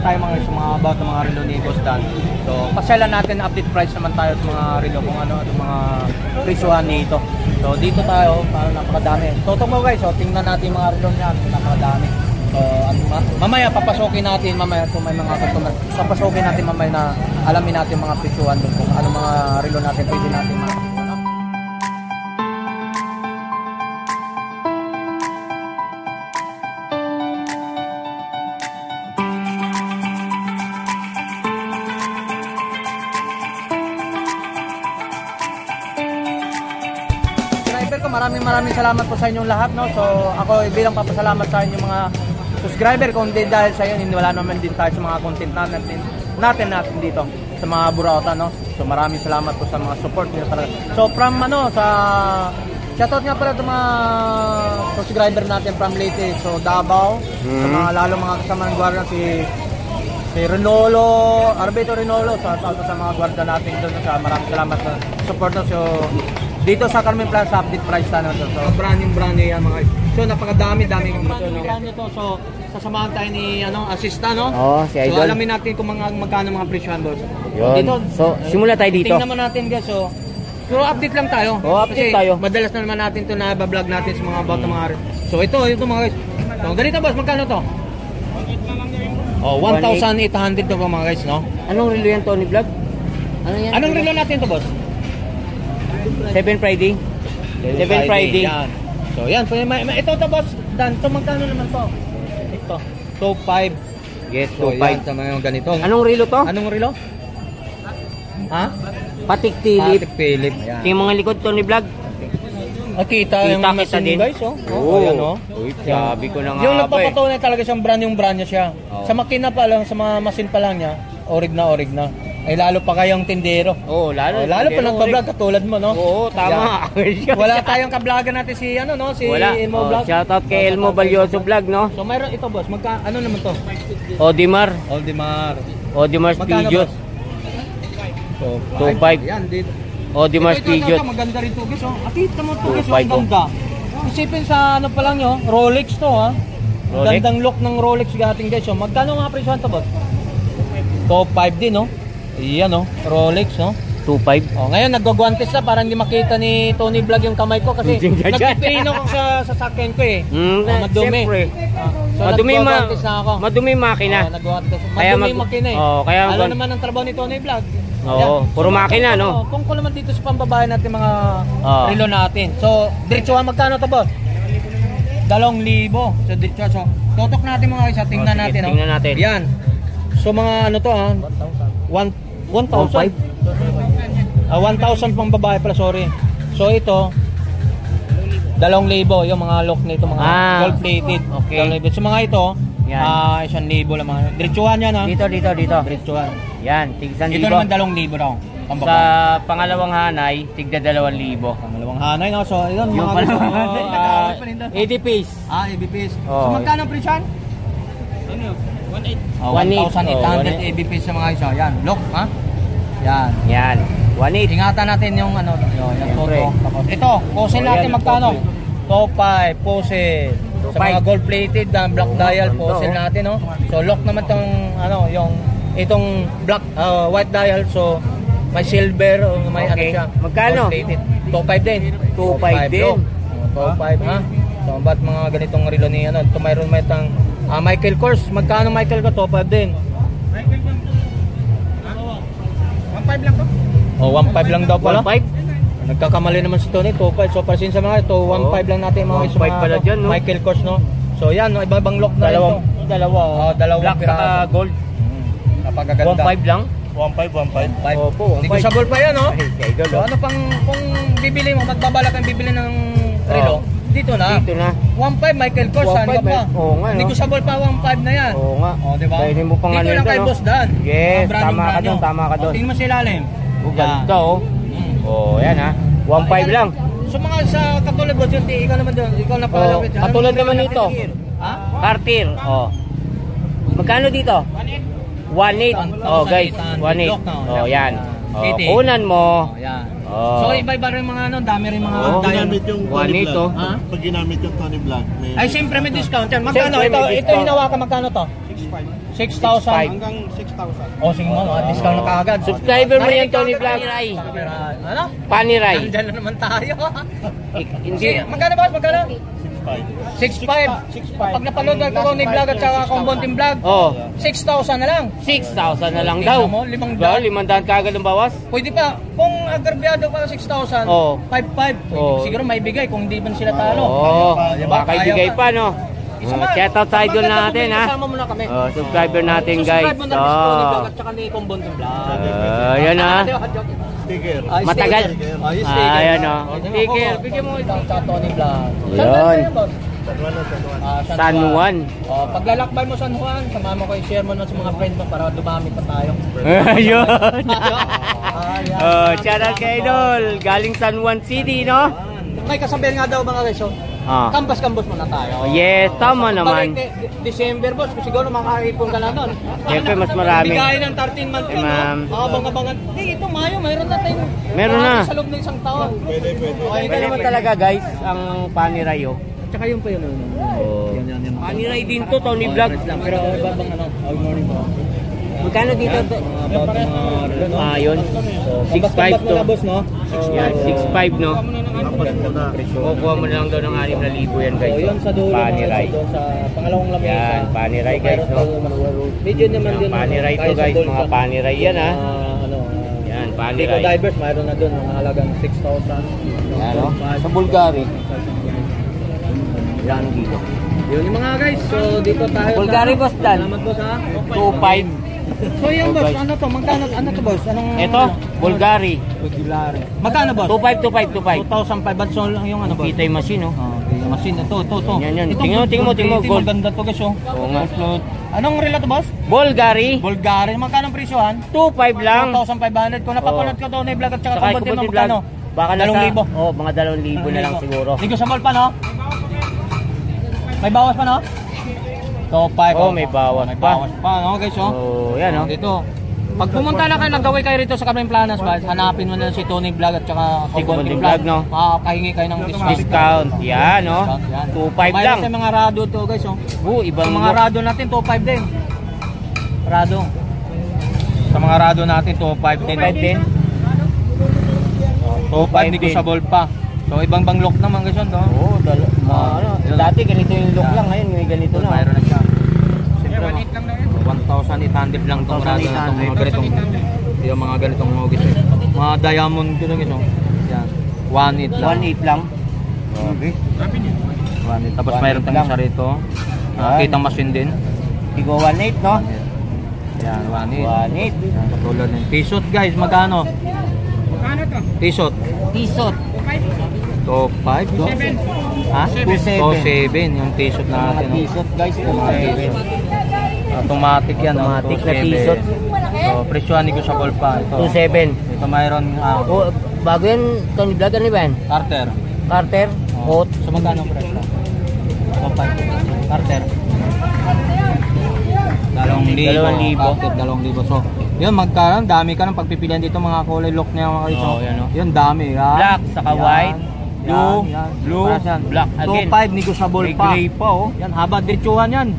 tayo mga about ng mga relo ni Boss Dan. So, pasyalan natin, update price naman tayo sa mga relo kung ano mga presyuhan nito. So, dito tayo, parang napakadami. So, ito mo guys, so, tingnan natin mga relo niya, napakadami. So, mamaya papasokin natin, mamaya kung may mga customer, papasokin natin mamaya na alamin natin mga presyuhan doon kung ano mga relo natin pwede natin mga. Maraming salamat po sa inyong lahat, no. So ako bilang papasalamat sa inyong mga subscriber, kung di dahil sa inyo wala naman din tayo sa mga content natin dito sa mga Burauta, no. So maraming salamat po sa mga support niyo talaga. So from sa shoutout nga pala sa mga subscriber natin from Leyte, so Davao, sa mga lalo mga kasama ng gwardiya si Renolo, Arbito Renolo, sa mga gwardiya natin doon. Sa maraming salamat sa support, no. So dito sa Carmen Plaza, update price na to. So, brand new yan mga. So, napakadami kong motor, no. To. So, sasamahan tayo ni assista, no? Oo, si Idol. So, alamin natin kung magkano mga presyohan, boss. Yun. Dito, so, simula tayo dito. Tingnan naman natin, guys. So, puro update lang tayo. Update tayo. Madalas na naman natin to na vlog natin sa mga about ng mga. So, ito mga guys. So, ganito, boss, magkano to? 1,800 to mga guys, no? Anong relo yan, Tony Vlog? Anong relo natin to, boss? 7 Friday. 7 Friday. Yan. So yan, ito to boss Dan, to magkano naman to? Ito. So 5. Yes, so 5 sa mga ganito. Anong relo to? Anong relo? Ha? Patik Philip. Patik Philip. Tingnan mga likod Tony Vlog. Kita yung machine din, guys, oh. Ayan, oh. Uy, sabi ko na nga. Yung nagpapatunay talaga siyang brand niya siya. Sa makina pa lang, sa mga machine pa lang niya, orig na. Ay lalo pa kayong tindero. Oo, lalo pa nagpa-vlog katulad mo, no? Oo, tama. Wala tayong ka-vlogger natin si si Elmo Vlog. Shoutout kay Elmo Valioso Vlog, no? So mayroon ito, boss. Ano naman to? Odimar Magkano, Pijot. So 2.5. Yan dito. Odimar Pijot. Maganda rin to, guys, oh. Akita mo to, guys, ang ganda. Isipin sa ano pa lang nyo, Rolex to, ha. Gandang look ng Rolex gating, guys. So magkano nga presyo to, boss? Top 5 din, no? Iyan, no? Rolex, no? 2.5. Oh, ngayon naggagwantes na para hindi makita ni Tony Vlog yung kamay ko kasi nagpipirino ko sa sasakyan ko eh. Madumi. So naggagwantes na ako. Madumi makina. Naggagwantes. Madumi makina eh. Kaya alam naman ang trabaho ni Tony Vlog. Puro makina, no? Tungkol naman dito sa pambabae natin mga relo natin. So, diretsuhan magkano to, boss? 2,000. So, diretsuhan. So, tutok natin mga isa, tingnan natin, no? Tingnan natin. Yan. So, mga ano to, 1,000. 1,000 pang babae pala, sorry. So ito 2,000 yung mga lock nito, mga gold plated. Okay. 2,000. So mga ito, 1,000 lang mga. Diretsuhan yan, ha. Dito. Diretsuhan. Yan, tig 1,000. Ito naman 2,000 raw. Sa pangalawang hanay, tigda 2,000. Pangalawang hanay, no. So yun yung mga 80 piece. 80 piece. So magkano presyon? 1,800 ABP sa mga isa. Yan, look, ha? Yan. 1,800. Ingatan natin yung ano, yan, ito, pusin natin magkano? Top 5, pusin. Sa mga gold plated, black dial, pusin natin, no? So, lock naman tong, itong black, white dial, so, may silver, may ano siya. Magkano? Top 5 din. 2.5 din. Top 5, ha? So, ba't mga ganitong relo ni, ito mayroon may tang, Michael Kors, magkano Michael ko? Top 5 din. Michael ko, 1.5 lang to? 1.5 lang daw pala. 1.5? Nagkakamali naman si Tony, 2.5. So, para sa mga ito, 1.5 lang natin mga 1.5 pala dyan, no? Michael Kors, no? So, yan, no? Ibang lock na ito. Dalawang black saka gold. Napakaganda. 1.5 lang? 1.5. Opo, 1.5. Negotiable pa yan, no? So, ano pang, kung bibili mo, magbabalak kang bibili ng relo, dito na. 1.5 Michael Kors, ano pa? Negotiable pa 1.5 na yan. Oo nga. Di ba? Pwede mo pang dito lang kay Boss Dan. Yes, tama ka doon. Tingnan mo si ilalim. Ganda, oh. Yan, ha. 1.5 lang. So mga sa katulad Boss, ikaw naman doon. Ikaw na palapit. Katulad naman nito. Cartier. Magkano dito? 1.8. Guys, 1.8. Yan. Kunan mo. Yan. So iba-iba rin mga dami rin mga ginamit yung Tony Vlog. Ha? Pag ginamit yung Tony Vlog. Ay, siyempre may discount yan. Magkano? Ito hinawakan, magkano to? 6.5. 6,000. Hanggang 6,000. O sige mo, discount na kaagad. Subscriber mo yan, Tony Vlog. Ano? Paniray. Nandyan na naman tayo. Hindi. Magkano boss? Magkano? 6.5. Pag napanood ka ko ni vlog at saka Combontin vlog, Oh, 6,000 na lang. 6,000 na lang daw. Tingnan mo, 500. Ba, 500 kagad ang bawas? Pwede pa. Kung agrabyado pa 6,000, Oh. 5.5. Oh. Siguro may bigay kung hindi man sila talo. Oo, Diba? baka ibigay pa, no? Shout out sa idol natin, ha? Kasama mo na kami. Subscriber natin, guys. Subscribe mo na rin sa Tony Vlog at saka ni Combontin vlog. Yan, ha? Sticker. Matagal. Sticker. Ayan, o. Sticker. Bigyan mo. Sa Tony Vlog. Yun. San Juan. San Juan. Paglalakbay mo San Juan, samahan mo kayo, share mo na sa mga friends mo para dumami pa tayo. Ayun. Ayan. Shout out kay idol. Galing San Juan City, no? May kasabihan nga daw mga guys, so, kambas-kambas muna tayo. Yes, tama naman. December boss, kung siguro makakaipon ka na nun. Siyempre, mas marami. Bigayan ng 13 month yun, Ma'am. no? Abang-abangan. Ito Mayo, mayroon na tayong Meron na. sa loob ng isang taon. Pwede. Pwede naman talaga, guys, ang paniray, oh. Tsaka yung pa yun. Yan. Paniray din to, Tony Vlog. Pero babang ano, good morning po. Magkano dito? Yun. 6.5 to. boss, no? Yan, 6.5, no? Kukuha mo na lang daw ng 6,000 yan, guys. So, yun sa dulo. Paniray. Doon sa pangalawang lamesa. Yan, paniray, guys, no? Medyo naman Yan, din. paniray to, guys. Mga paniray yan, ha? Yan, Pico paniray. divers, mayroon na doon. Mga halagang 6,000. Yan, no? Sa Bulgari. Yan dito. Yun yung mga guys. So, dito tayo. Bulgari, boss, Dan. Salamat boss, ha? 2.5. So, yung boss, ano to? Magkano? Ano to, boss? Anong... Ito, Bulgari. Magkano, boss? 2.5. 2,500 so yung ano, boss? Kita yung machine, oh. Yung machine, ito. Yan. Ito, Tingnan mo, gold. Maganda to, guys, oh. Oo nga. Anong relo to, boss? Bulgari. Bulgari. Magkano ang presyohan? 2.5 lang. 2,500. Kung napapanood ka to na vlog at saka Saka Combontin mo, Combontin magkano? Baka nasa 2,000. Oh, mga 2,000 na lang siguro. Ligo sa mall pa, no? May bawas pa, no? So, 5. Oh, may bawas May pa. bawas pa, no, guys, oh. Oh, yan, oh. Dito. Pag pumunta na kayo, nagdaway kayo rito sa Carmen Planas, ba? Hanapin mo na si Tony Vlog at saka Si Combontin Combontin Vlog, Vlog, no? Makakahingi kayo ng discount. Discount. Yan, oh. 2.5 lang. Mayroon sa mga rado to, guys, oh. Ibang Sa mga rado natin, 2.5 din. Rado. Sa mga rado natin, 2.5 din. 2.5 din. 2.5, negotiable pa. So, ibang lock naman, guys, no? Oh, dati ganito yung look lang, ngayon may ganito na. Mayroon na siya. Siyempre, 1,800 lang itong rado na itong mga ganitong yung mga ganitong hugis, eh. Mga diamond ko lang ito. Yan. 1.8 lang. 1.8 lang. Okay. 1.8. Tapos mayroon tayong isa rito. Kitang machine din. Tigo 1.8, no? Yan, 1.8. 1.8. Yan, katulad ng t-shirt, guys. Magkano? Magkano to? T-shirt. T-shirt. 2.5? 2.7. Ha? 2.7. 2.7 yung t-shirt natin. Mga t-shirt, guys. 2.7. Automatic yan. Automatic na 2.7. t-shirt. So, presyo negotiable pa. Ito. 2.7. Ito mayroon Oh, bago yan, Tony Vlog, ano ba yan? Carter. Carter, hot. So, magkano ang presyo? 2.5. Carter. 2,000. 2,000. Carter, 2,000. So, yun, magkaroon. Dami ka ng pagpipilian dito mga kulay look niya mga kayo. Oh, yan, oh. Yun, dami. Yan. Black, saka Yan. white, blue, Yan. blue, Parehas yan. black again. 2.5 negotiable May pa. gray pa, oh. Yan, haba diretsuhan yan.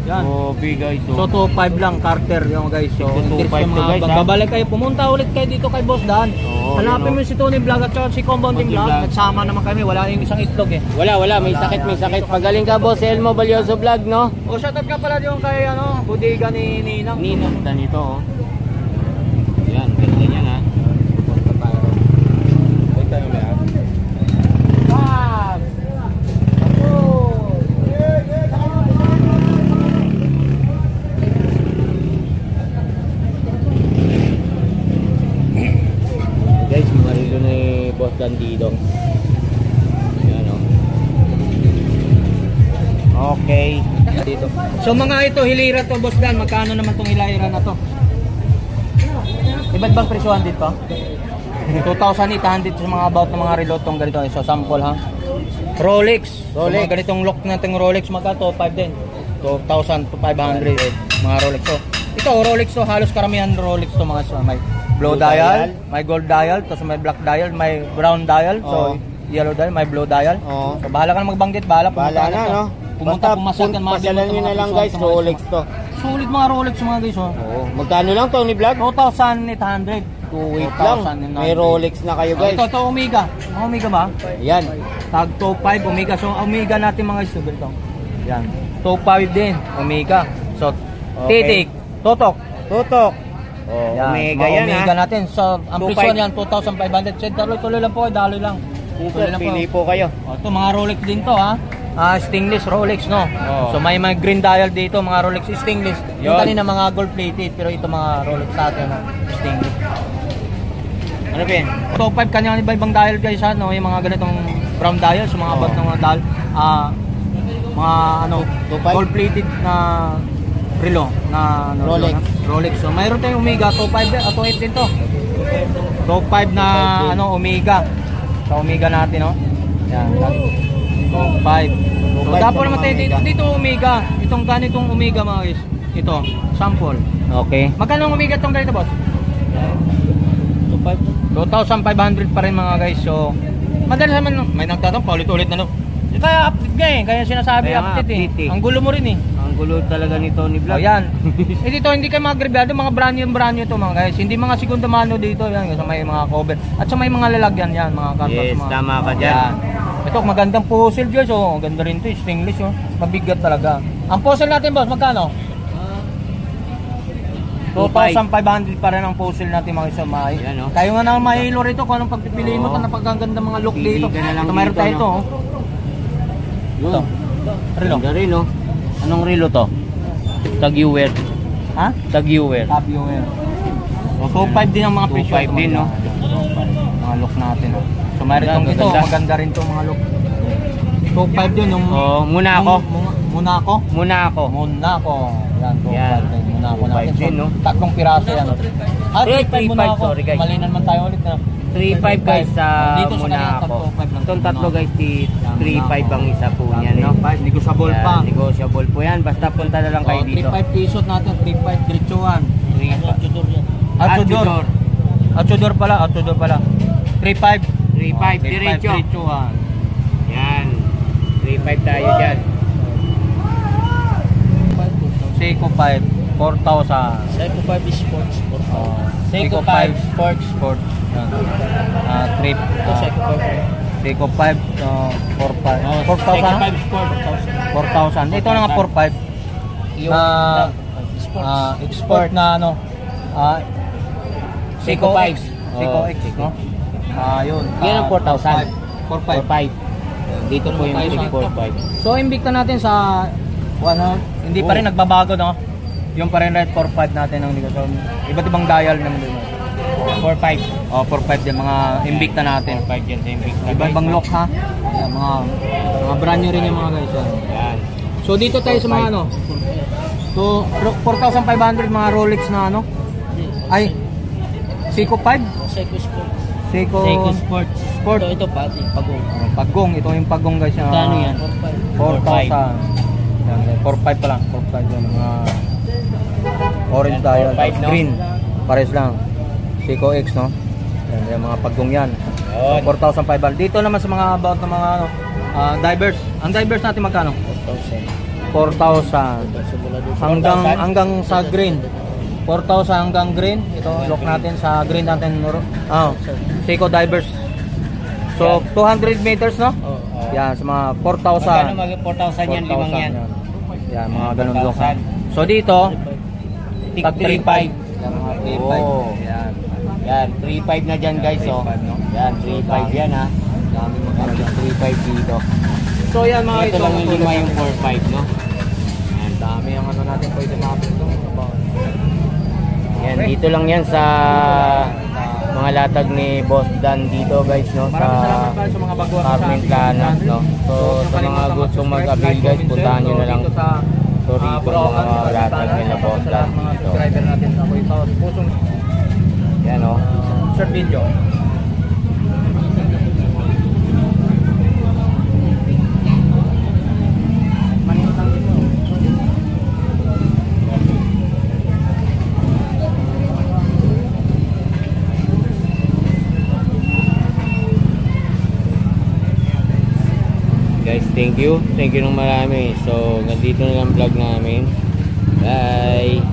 Yan. Oh, big guys. So 2.5 lang Carter yung guys. So 2.5 2.5 to, guys, ha? babalik kayo, pumunta ulit kayo dito kay Boss Dan. Oo, Hanapin yun, mo si Tony Vlog at saka si Combontin Combontin Vlog. Vlog. Nagsama naman kami, wala yung isang itlog eh. Wala, may sakit. Pagaling ka, boss, Elmo Balyoso Vlog, no? O shoutout ka pala yung kay ano, bodega ni Ninang. Ninong, ganito, oh. Yan, ganda yan, ha? Wait tayo may ah. Guys, mga relo ni Boss Dan dito. Yan, oh. Okay. Dito. So mga ito, hilira to Boss Dan, magkano naman tong hilira na to? Iba't bang presyohan dito? 2,800 sa mga about ng mga relo tong ganito. So sample ha. Rolex. So, mga ganitong lock nating Rolex, magkano? 5 din. 2,500 mga Rolex. So ito Rolex to, halos karamihan Rolex to mga so, may blue dial, may gold dial, tapos may black dial, may brown dial, so yellow dial, may blue dial. Oo. So bahala ka na magbanggit, bahala Bahala na, no? Pumunta, Basta pumasok ka, pasyalan nyo na lang, guys, Rolex to. Sulit mga Rolex mga guys, oh. Oo. Magkano lang Tony Vlog? 2,800. 2.8 lang. May Rolex na kayo guys. Ito Omega. Omega ba? Yan. Tag top 5 Omega. So Omega natin mga guys, ito. Yan. Top 5 din, Omega. So Okay. titik, totok. Tutok. Oh, Yan, Omega mga yan Omega ha. natin. So ang 2.5. presyo niyan 2,500. So tuloy lang po, daloy lang. Sir, pili po kayo. Ito mga Rolex din to ha. Stainless Rolex no. Oo. So may mga green dial dito, mga Rolex stainless. Yung Yun. kanina mga gold plated, pero ito mga Rolex natin no, stainless. Ano ba yan? Top 5 kanya ibang dial guys ha, no, yung mga ganitong brown dial, so mga Oo. about ng mga dial, mga ano, Top 5? gold plated na relo na ano, Rolex. Rolex. So mayroon tayong Omega top 5 at 8 din to. Top 5 na din. ano Omega. Sa Omega natin no. Yan. Top 5. So five dapat sa naman mga tayo dito, Omega. dito Omega. Itong ganitong Omega mga guys. Ito, sample. Okay. Magkano ang Omega itong ganito boss? 2,500 pa rin mga guys. So madalas naman may nagtatanong paulit-ulit na no. Kaya update nga eh, kaya sinasabi Kaya nga, update update eh. eh. Ang gulo mo rin eh. Ang gulo talaga ni Tony Vlog. O yan. Eh dito hindi kayo mga grebyado, mga brand new to mga guys. Hindi mga segunda mano dito yan, sa may mga cover. At sa may mga lalagyan yan, mga karton. Yes, mga, tama ka dyan. Yan. Ito magandang puzzle guys, oh. Ganda rin to, stainless oh. Mabigat talaga. Ang puzzle natin boss, magkano? 2,500 pa rin ang puzzle natin mga isa may. Yan, oh. Kayo nga naman mahilo rito kung anong pagpipiliin mo, Oo. napakaganda mga look Pili dito. ka na lang Ito mayroon dito, tayo no? ito oh. Ito. Relo. Ganda rin oh. Anong relo to? Tag-Heuer. Ha? Tag-Heuer. Top viewer. So 2.5 din ang mga presyo. 2.5 din, no? Mga look natin. Oh. So mayroon Ganda, itong ito, ganda. maganda rin itong mga look. 2.5 din yung Oh, muna ako. Muna ako. Muna ako. Muna ako. Yan, 2.5 Yan. din. Muna ako 2.5 natin. din, no? Tatlong piraso yan. Oh. 3.5 muna 3.5, ako. sorry, guys. Malinan man tayo ulit na. 3.5 guys sa Dito sa muna kanila, ako. 2.5 lang. Itong tatlo guys, Yan, 3.5 ang isa po niyan, no? 3.5, negotiable Yan, pa. negotiable po yan. Basta punta na lang kayo dito. 3.5 pisot natin, 3.5 diretsuhan. 3.5. Atudor. Atudor pala. 3.5. 3.5 diretso. Diretsuhan. Yan. 3.5 tayo dyan. Seiko 5, 4,000. Seiko 5 is sports. Seiko 5 Sport. Yan. Trip. Seiko 5, 4,500. 4,000? Sport. 4,000. Ito na nga 4,500. Export na ano. Seiko X. Seiko Oh, X, Seiko. no? Yun. Yan ang 4,000. 4,500. 4.5. Dito po yung 4.5. So Invicta natin sa hindi pa rin nagbabago no. Yung pa rin red 4.5 natin ang negosyo. Iba't ibang dial naman din. 4.5. Oh, 4.5 din mga Invicta natin. 4.5 yan sa Invicta. Iba-ibang lock ha. Ayan, mga brand new rin yung mga guys. Yan. Yan. So dito tayo sa mga ano. So 4,500 mga Rolex na ano. Ay Seiko 5? Seiko Sport. Seiko Sports. Sport. Ito pati, pagong. Pagong, ito yung pagong guys. Kano yan? 4,000. Yan, 4,500 pa lang. 4,500 yan. Mga orange dial. 4,500, no? Green. Pares lang. Seiko X, no? Yan, yung mga pagong yan. Yun. 4,500. Dito naman sa mga about ng mga ano, divers. Ang divers natin magkano? 4,000. Hanggang sa green. 4,000 hanggang green. Ito, lock natin sa green natin. Seiko divers. So, 200 meters, no? Yan, sa mga 4,000. Magkano mag 4,000 yan, limang yan? Yan, mga ganun lock. 4,000. So, dito, Tig tag 3.5. 3.5. Yan, mga 3.5. Oh. Yan. Yan, 3.5 na dyan guys, oh. 3.5, no? Yan, 3.5 yan ha. Dami mo Yan, talaga. 3.5 dito. So, yan mga Ito lang yung lima yung 4.5, no? Yan, dami ang ano natin pwede makapit ito. Yan, dito lang yan sa mga latag ni Boss Dan dito guys, no? Maraming salamat Sa pala sa mga baguhan Carmen Planas, no? So, sa mga gustong mag-avail guys, puntahan nyo na lang. So, rito mga latag nila Boss Dan mga dito. subscriber natin sa ako ito. Pusong Yan, oh. short video. Guys, thank you ng marami. So, nandito na lang vlog namin. Bye!